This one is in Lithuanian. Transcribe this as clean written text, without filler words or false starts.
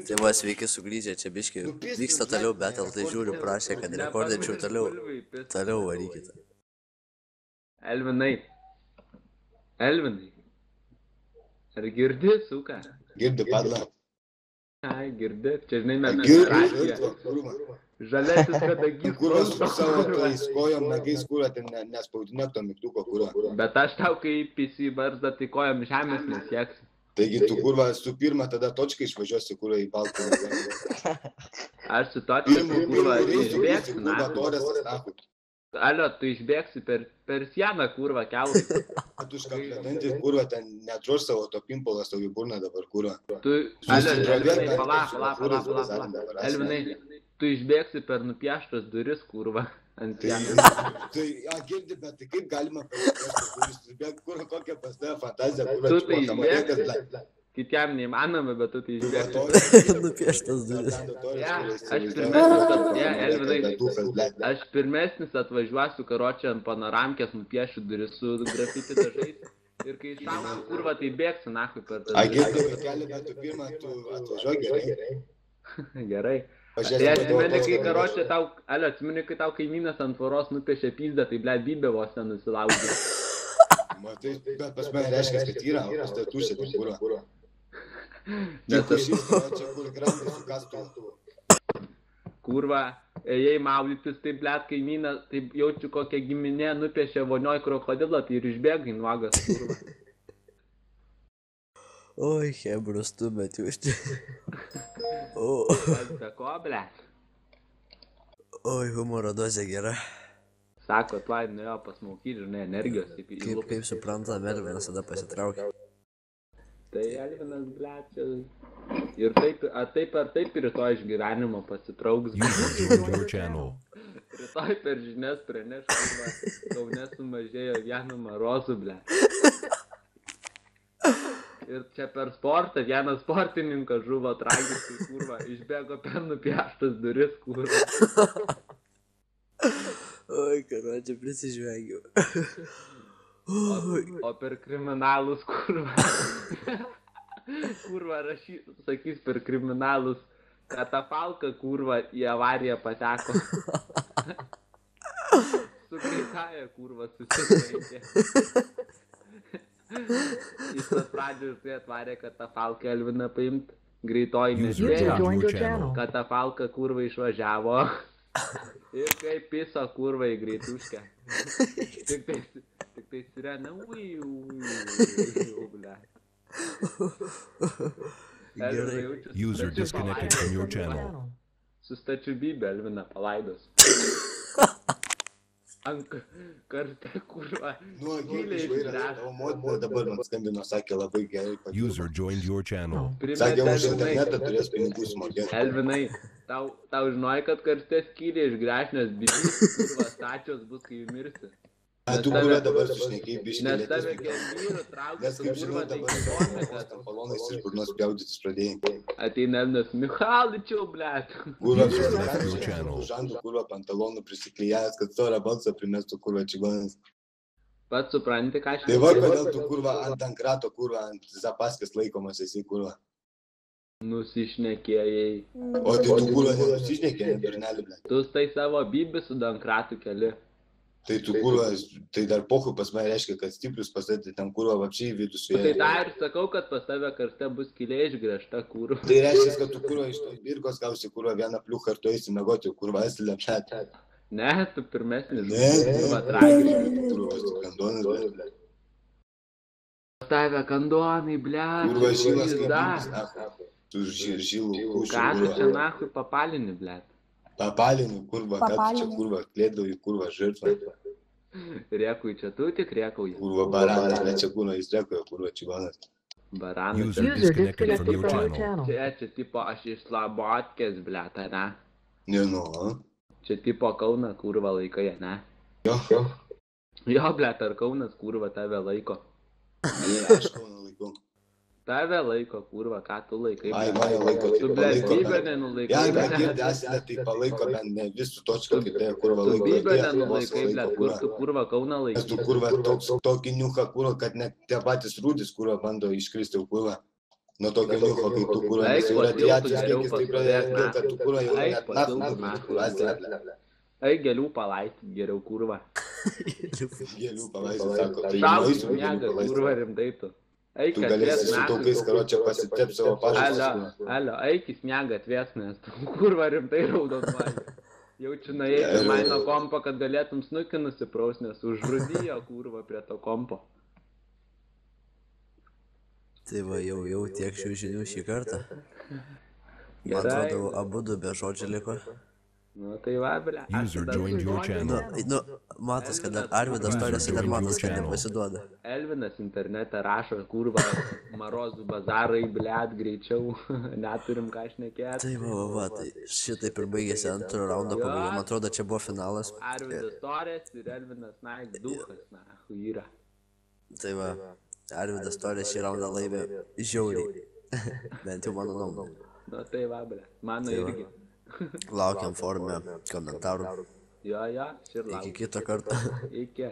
Tai va, sveiki sugrįžę, čia biški vyksta toliau, bet tai žiūriu, prašė, kad rekordinčiau toliau varykite. Elvinai. Ar girdi, suka? Girdi, padla. Ai, girdi, čia žinai, mes Girdi, žalesis kadagys. kurva su savo tais kojom, nagais, kurva, ten nespaudinėk to mygtuko, kurva. Bet aš tau, kai įpisi į barzdą, tai kojom žemės nesieksi. Taigi tu, kurva, su pirma tada točkai išvažiuosi, kurva, į baltą. Aš su točkimu, kurva, išbėgsi, na. Alio, tu išbėgsi per sieną, kurva, keltai. Tu iškapledantis, kurva, ten nedroš savo to pimpolas tau į burną dabar, kurva. Tu, Alio, Elvinai, pala. Elvinai, tu išbėgsi per nupieštas duris, kurva, ant sienos. Tai, girdi, bet tai kaip galima per nupieštas duris, bet kurva, kokia pas tave fantazija, kurva, Tu tai išbėgsi, kitiem neįmanoma, bet tu tai išbėgsi. Nupieštas duris. Aš pirmesnis atvažiuosiu, karočią ant panoramkės nupiešiu duris su grafiti dažais. Ir kai iššausiu, kurva, tai bėgsi, nahui, per tas. Girdi, vaikeli, bet tu pirmą, tu atvažiuoji gerai. Gerai. Tai atsimeni, kai karočią tau, Alio, atsimeni, kai tau kaimynas ant tvoros nupiešė pizdę, tai ble, bybė vos ten nusilaužė. Matai, bet pas mane reiškia, kad yra, o pas tai tušė, tai kurva. Kurva, ėjai maudytis, tai blėt kaimyną, tai jaučiu kokią giminė nupiešė vonioj krokodilą, tai ir išbėgai nuogas, kurva. Oi, hebrus, tu bet jūs. Be ko, blėt? Oi, humoro dozė gera. Sako, tuoj nuėjo pasmaukyti, žinai, energijos. Kaip supranta, Elvinas tada pasitraukė. Tai Elvinas, blėt, čia... Ir taip ar taip rytoj iš gyvenimo pasitrauks. Rytoj per žinias praneš, kurva, Kaune sumažėjo 1 marozu, blėt. Ir čia per sportą vienas sportininkas žuvo tragiškai, kurva, išbėgo per nupieštas duris, kurva. Oi, karočią, prisižvengiau. O per kriminalus, kurva. Kurva sakys per kriminalus, katafalka, kurva, į avariją pateko. Su greitaja, kurva, susitrenkė. Jis tas pradžių ir tai atvarė katafalką Elviną paimt, greitoji nespėjo. Katafalka, kurva, išvažiavo. Ir kaip piso, kurva, į greituškę. Tik tai sirena, ble. User disconnected from your channel. Su stačiubybė Elviną palaidos. Ant kartą, kurva. Tavo motina dabar man skambino, sakė labai gerai. User joined your channel. Sakė, už internetą turės pinigų sumokėti. Elvinai, tau žinoj, kad karstės skylė iš grešnės bibys, kurva, stačios bus, kai mirsi. Tu kurva dabar sušnekėjai biškį. Nes tave gelvyrų traukė, nes kaip žinau, dabar pantalonais iš burnos pjaudytis pradėjai. Ateina Elvinas, Michaličiau, blėt. Kurva, žandų kurva pantalonų prisiklijęs, kad storą balsą primestų kurva čigonas. Pats supranti, ką aš... Tai va, kodėl tu kurva ant ankrato, kurva ant zapaskės laikomas esi kurva. Nusišnekėjai. O tai tu kurva nenusišnekėjai, bernelį, blėt. Tu tai savo bibį su dankratu keli. Tai tu kurva, tai dar pohui pas mane reiškia, kad stiprius pastatė tam kurva vapšiai vidų su jie. Tai tą ir sakau, kad pas tave karste bus skylė išgręžta kurva. Tai reiškia, kad tu kurva iš tos birkos gausi kurva vieną pliuchą ir tu eisi mėgoti, kurva esi lepšetė. Ne, tu pirmesnis. Ne, kurva tragiškai. Kurva, tu kandonas, blėt. Pas tave kandonai, blėt. Kurva žilas kaip jums, nahui. Tu žilų kūšių. Ką tu čia nahui papalini, blėt? Papalini, kurva, ką tu čia kurva, klėdavai, kurva, žirtvą. Riekui čia tu tik riekauji. Kurva, baranas, bet čia kurva, jis riekauja, kurva, čigonas. Baranas. User disconnected from your channel. Čia tipo aš iš Slabotkės, blėt, ne? Ne, nu. Čia tipo Kauną kurva laikai, ne? Jo. Jo, blėt, ar Kaunas kurva tave laiko? Ne, aš Kauną laikau. Tave laiko, kurva, ką tu laikai? Ai, mane laiko, tu tai blėt, palaiko. bybę nenulaikai. Ja, bet girdė, esate, tai palaiko, bet ne visų točką, kaip tai kurva Tu laiko. bybę nenulaikai, blėt, kur tu kurva Kauną laikai? Nes tu kurva tokį niuchą kurva, kad net tie patys rūdis kurva bando iškristi kurva. Nuo tokio niucho, kai tu kurva jau yra atviačias kiekis, tai pradėjo, kad tu kurva jau net nafu. Ai, gėlių palaistyt geriau, kurva. Gėlių palaistyt, sako, tai Šausiu miegą, kurva, rimtai tu. Tu galėsi su taukais, karočią, pasitep savo pažastus. Alio, eikis miegą atvies, nes tu kurva rimtai raudonuoji. Jaučiu nuėjai maino kompo, kad galėtum snukį nusipraus, nes užrudijo kurva prie to kompo. Tai va, jau tiek šių žinių šį kartą. Man atrodo, abudu be žodžių liko. Nu, tai va, ble. User joined your channel. Nu, matas, kad dar Arvidas Torės dar matas, kad nepasiduoda. Elvinas internete rašo, kurva, marozų bazarai, blėt, greičiau, neturim ką šnekėti. Tai va, tai šitaip ir baigėsi antro raundo pabaiga, man atrodo, čia buvo finalas. Arvidas Torės ir Elvinas Naik duchas, yra. Tai va, Arvidas Torės šį raundą laimė žiauriai, bent jau mano nuomonė. Nu, tai va, ble, mano irgi. Laukiam forume komentarų. Jo, šir laukiam. Iki kito karto. Iki.